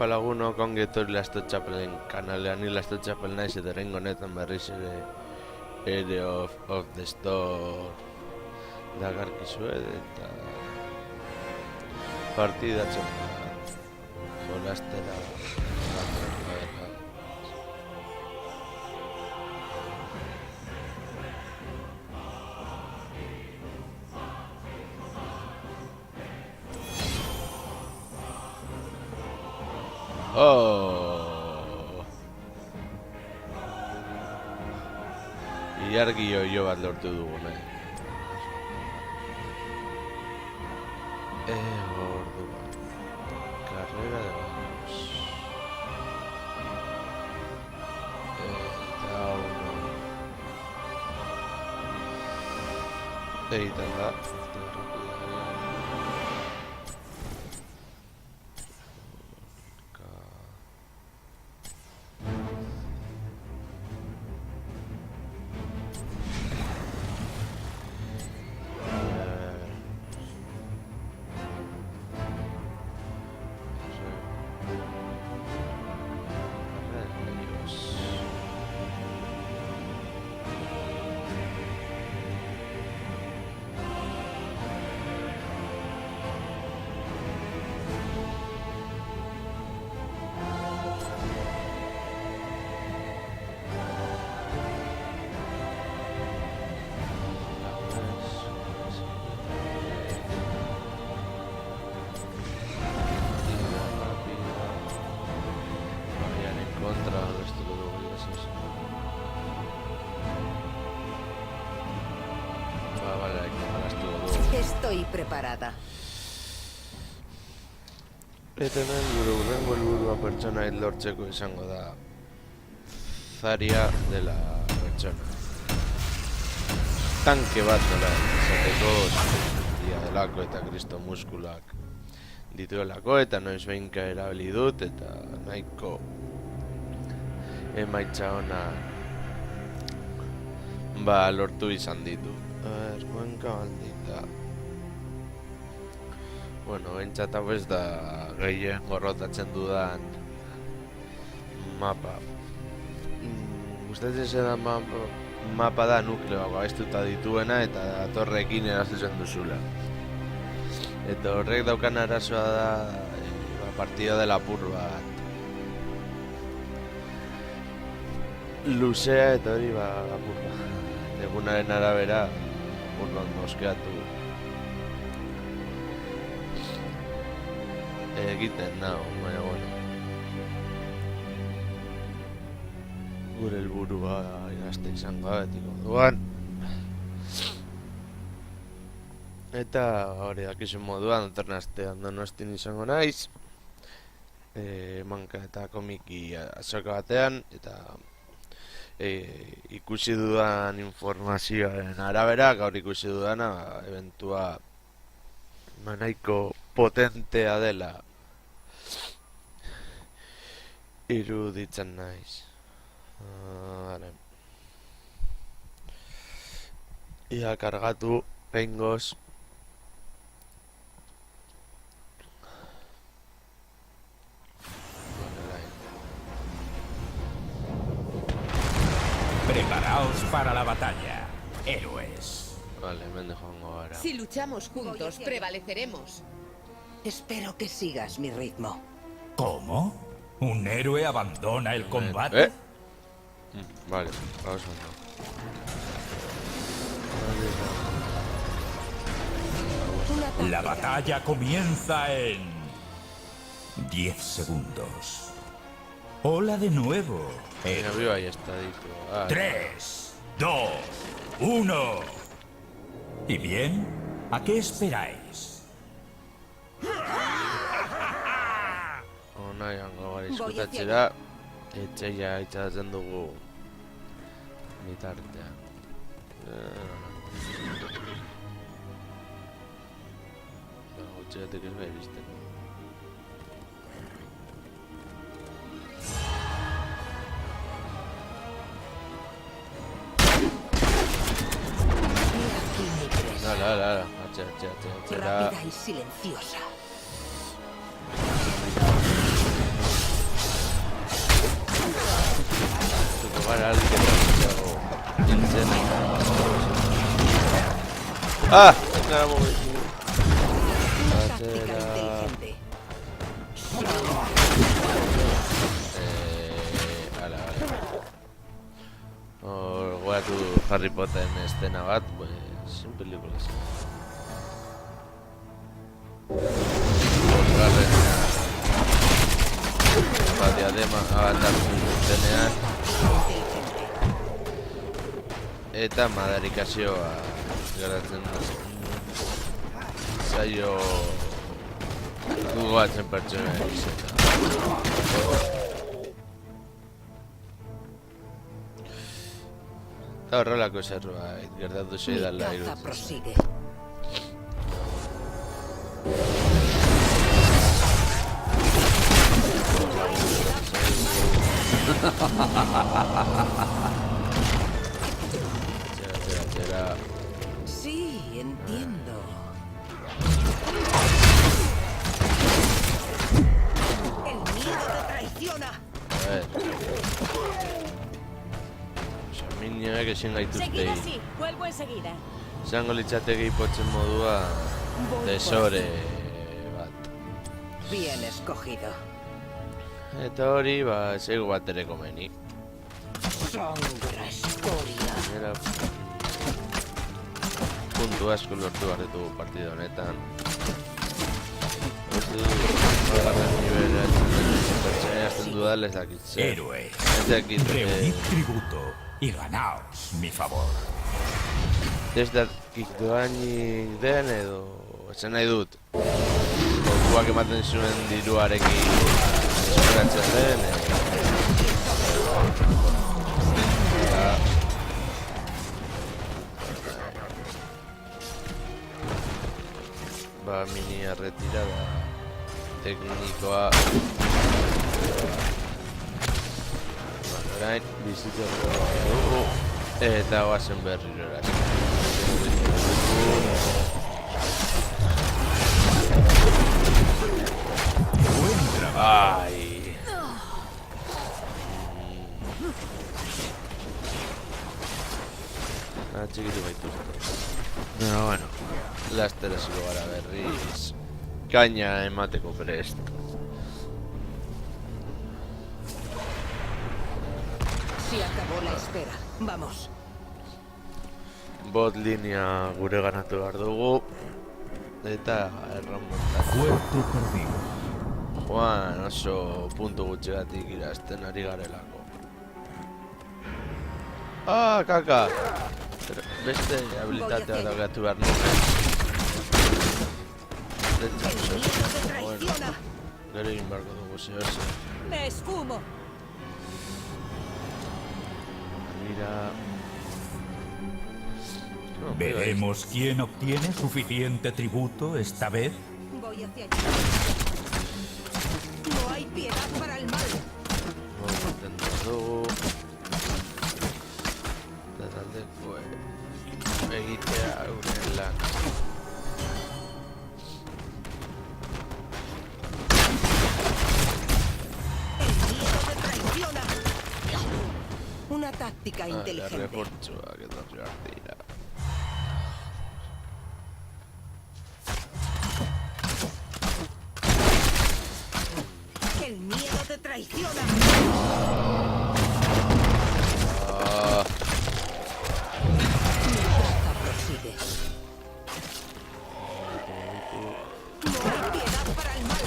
Palagunok ongi etorri Lasto Txapelen kanalean, ni Lasto Txapel naiz eta oraingo honetan berriz ere Area of the Storm dakarkizue eta partidatxo bat jolastera Ilargi jo bat lortu dugu, orduan Carrera de Vamos eta egiten da Estoy preparada. Eta hurrengo helburua pertsona hil lortzeko izango da Zarya dela pertsona. Tanke bat nola izateko dia delako eta kristo muskulak dituelako eta noiz behinka erabili dut eta nahiko emaitza ona lortu izan ditu. Cuenca maldita. Bueno, bentsat hau ez da gehien gorrotatzen dudan mapa. Gustatzen zedan mapa da nukleoa gaiztuta dituena eta torrekin erazuzen duzula. Eta horrek daukan arazoa da partida dela apur bat luzea eta hori apur bat egunaren arabera urban moskeatu egiten nau, baina bueno gure helburua irazte izango betiko duan eta hori dakizun moduan datorren astean Donostian izango naiz manka eta komiki azoka batean eta ikusi dudan informazioaren arabera, gaur ikusi dudana eventua nahiko potentea dela iruditzen naiz. Ia kargatu behingoz Preparaos para la batalla, héroes. Vale, me dejo ahora. Si luchamos juntos, prevaleceremos. Espero que sigas mi ritmo. ¿Cómo? ¿Un héroe abandona el combate? Vale, vamos a ver. La batalla comienza en 10 segundos. Hola de nuevo. Ahí está, 3, 2, 1. ¿Y bien? ¿A qué esperáis? Ona jango gara izkutatzera etxeia itxatzen dugu bitartean. Gutxeatek ez bai bizten. Rápida y silenciosa. Para alik eta gutxiago hiltzen eta... Ah! Gara momentu. Atera... Gogoratu Harry Potteren estena bat, pues... un película así. Bosgarrena... Diadema abatartzen dutenean eta madarikazioa garatzen zaio gugatzen pertsona izena. Eta horrelako zerbait gertatu zeidala iruditzen. Sí, entiendo. El miedo te traiciona. A ver. Minioek ezin gaituztei. Seguid así, vuelvo enseguida. Zango litzateke ipotzen modua tesore bat. Bien escogido. Eta hori, zego bat ere komeni. Sangra escoria. Era... puntu asko lortu behar ditugu partida honetan. Bagarren nivela pertsona azten dudal ez dakit zer. Héroes, Ez dakit... reunid tributo y ganaos mi favor. Ez dakit doainik den edo... esan nahi dut. Gokuak ematen zuen diruarekin... esperatzen den... mini retirada teknikoa orain bizitza dugu eta goazen berriro erazten. Ai. Txikitu gaituzte. Bueno, laster hasiko gara berriz kaina emateko prest. Se acabó la espera. Vamos. Bot linea gure ganatu behar dugu eta erramontak. Fuerte perdido. Juan oso puntu gutxigatik irazten ari garelako. Ah, kaka! Beste habilitate bat daukatu behar nuen. Bueno, gero egin beharko dugu zehose. Me esfumo. Mira... Veremos quién obtiene suficiente tributo esta vez. Voy hacia allá. No hay piedad para el mal. dugu. Eta taldeko egitea euren lan. Una táctica inteligente. Errefortzuak etorri behar dira. El miedo te traiciona. Mi raza prosigue. No hay piedad para el mal.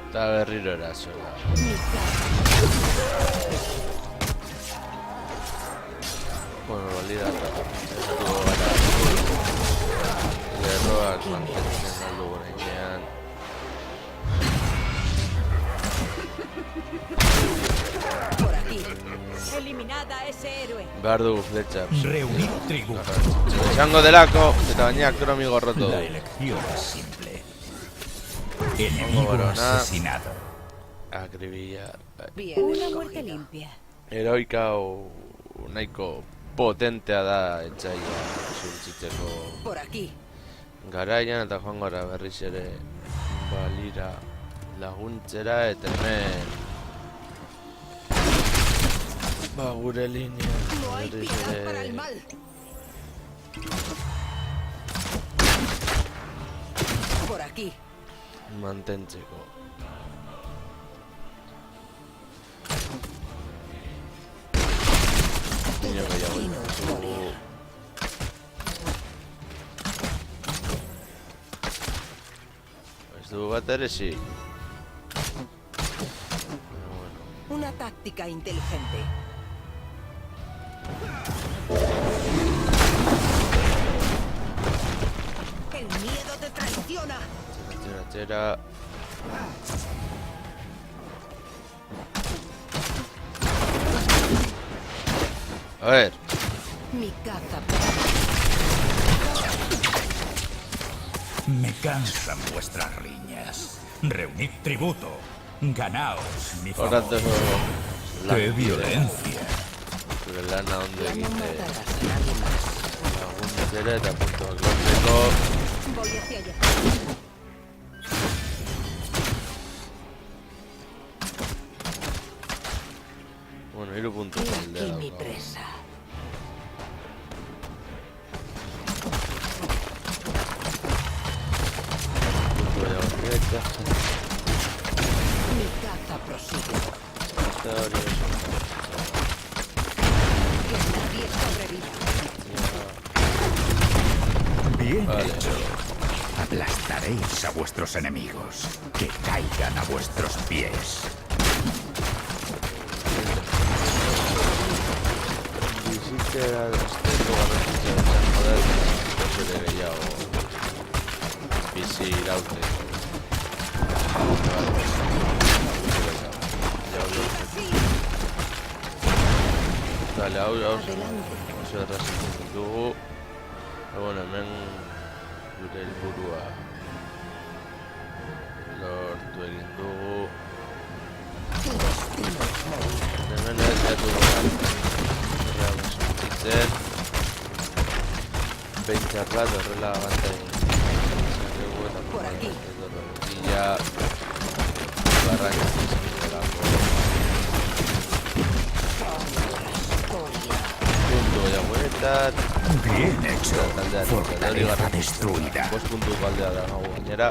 Eta berriro erasoa. Bueno, valida ezatuko gara. Lerroak mantentzen aldu gurenean. Por aquí. Eliminada a ese héroe. Behar dugu fletxa. Reunir tributo. Esango delako, eta baina kromi gorrotu. La elección es simple. Enemigo asesinado. Acribillar. Bien Una muerte escogido. limpia. Heroika o nahiko potentea da etxaia. suntsitzeko Por aquí. garaian eta joan gara berriz ere balira laguntzera eta hemen ba gure linea No hay berriz piedad para el ere mal. Por aquí. mantentzeko. Niño gehiago ditugu. Ez dugu bat ere sí. Pero bueno. Una táctica inteligente. El miedo te traiciona. Txera. A ver. Mi caza. Me cansan vuestras riñas. Reunid tributo. Ganaos mi Ahora favor. tengo ¡Qué violencia! Zure lana ondo Ya no egite. matarás a nadie más. Laguntzera eta puntuak lortzeko. Voy hacia allá. Bueno, 3 puntu He aldea aquí mi daukagu. presa. Puntu gehiago direkta. Mi caza prosigue. Eta hori oso. Que nadie sobreviva. Bien Vale. hecho. Aplastaréis a vuestros enemigos. Que caigan a vuestros pies. Bizitera azteko garrantzitsua izango da eta ere gehiago bizi irauteko. Vale, hau oso errazen ditugu. Eta bueno, hemen gure helburua lortu egin dugu. Tu destino es morir. Hemen ez gatu gara. Suntsitzen. Behintzat bat horrela ganta egin. Por aquí. Gila garrantzitsua izango. Puntu gehiagoetan. Bien hecho. Taldearen Fortaleza destruida. 5 puntu galdea da hau gainera.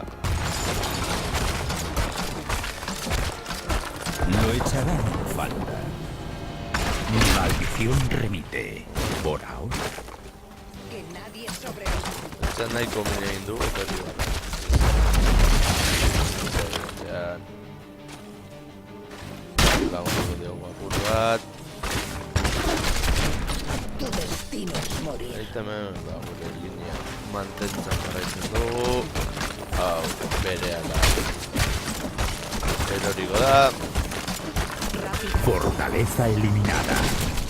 Lo echarán en falta. Mi maldición remite. Por ahora. Que nadie sobreviva. Esan nahiko mire egin dugu eta hori garrantzitsua. Lagunduko diogu apur bat. Tu destino es morir. Aita hemen gure linea mantentzen jarraitzen dugu. Hau, berehala. Eroriko da. Rápido. Fortaleza eliminada.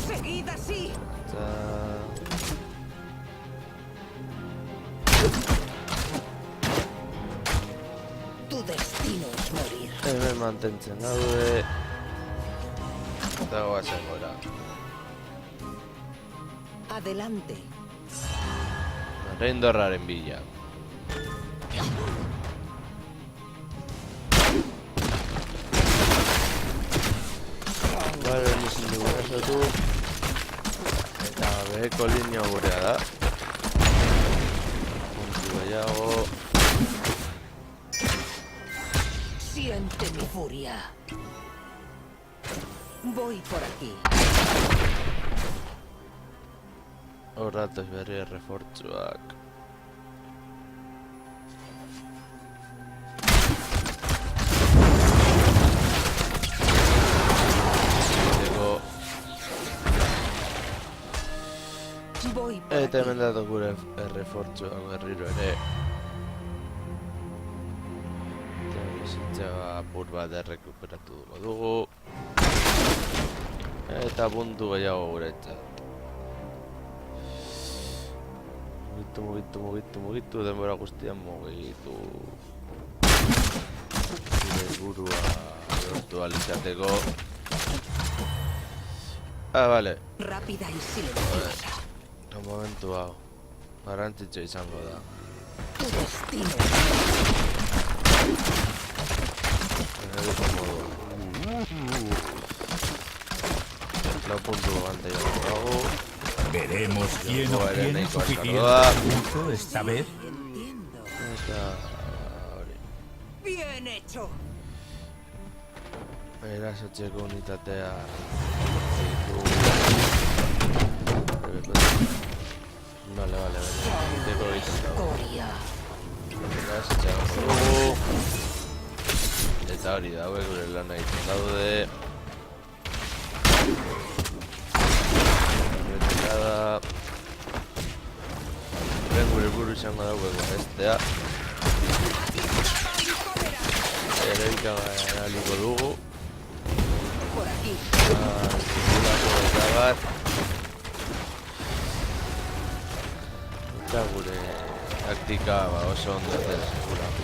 Seguid así. Eta... Tu destino es morir. Hemen mantentzen gaude. Eta goazen gora. Adelante. Reindorraren bila. Bale, nizin dugu esatu. Eta beheko linea gurea da. Puntu gehiago. Siente mi furia. Voy por aquí. Horratoz berri errefortzuak. Voy por Eta aquí. hemen datu gure errefortzuak berriro ere. Eta bizitza apur bat errekuperatu dugu. Eta puntu gehiago guretzat. Mugitu, denbora guztian mugitu. Gure burua lortu alizateko. Ah, vale. Rápida y silenciosa. Un momentu hau. garrantzitsua izango da. Tu destino. Edo modu. Lau puntu gante dago. Veremos quién Joder, obtiene nahikoa suficiente eskarroa. punto esta vez. Entiendo. Eta... hori. Bien hecho. Erasotzeko unitatea... Vale, egiteko egiteko. Escoria. Erasotzeko dugu. Eta hori da, hauek gure lan egiten daude. Retirada. Ben gure buru izango dauek bestea. Ereika aliko dugu. Por aquí. Zirkulako eta bat. Eta gure taktika oso ondo zen zirkulako.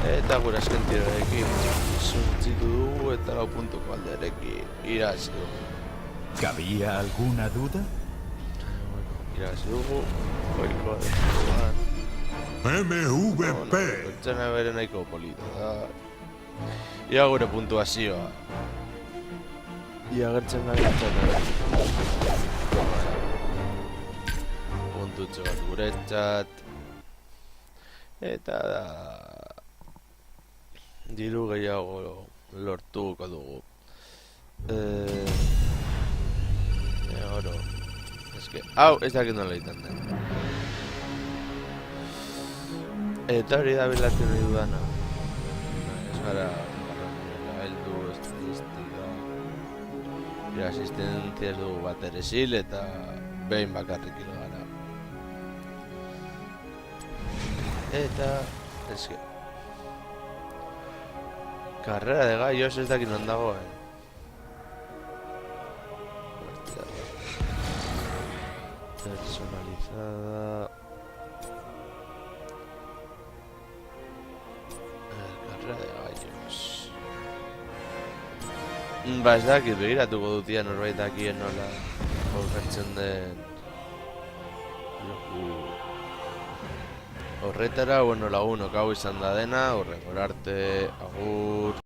Eta gure azken tirorekin zuntzitu dugu eta 4 puntuko alderekin irazi dugu. ¿Cabía alguna duda? Irazi dugu, goiko adekoan. MVP. Pertsona bere nahiko polita da. Ia gure puntuazioa. Ia gertzen da pertsona bere. Puntutxo bat guretzat. Eta da... diru gehiago lortuko dugu. Oro. Eske, hau, ez dakit nola egiten den. Eta hori da bilatzen nahi dudana. Ez gara heldu estadistika. Asistentzia ez dugu bat ere zil eta behin bakarrik hil gara. Eta... eske... Carrera de gallos ez dakit non dagoen. Personalizada... Carrera de gallos... Ba ez dakit begiratuko dutia norbait dakien nola aurretzen den... Horretara, bueno, lagunok hau izan da dena, horrengor arte, agur...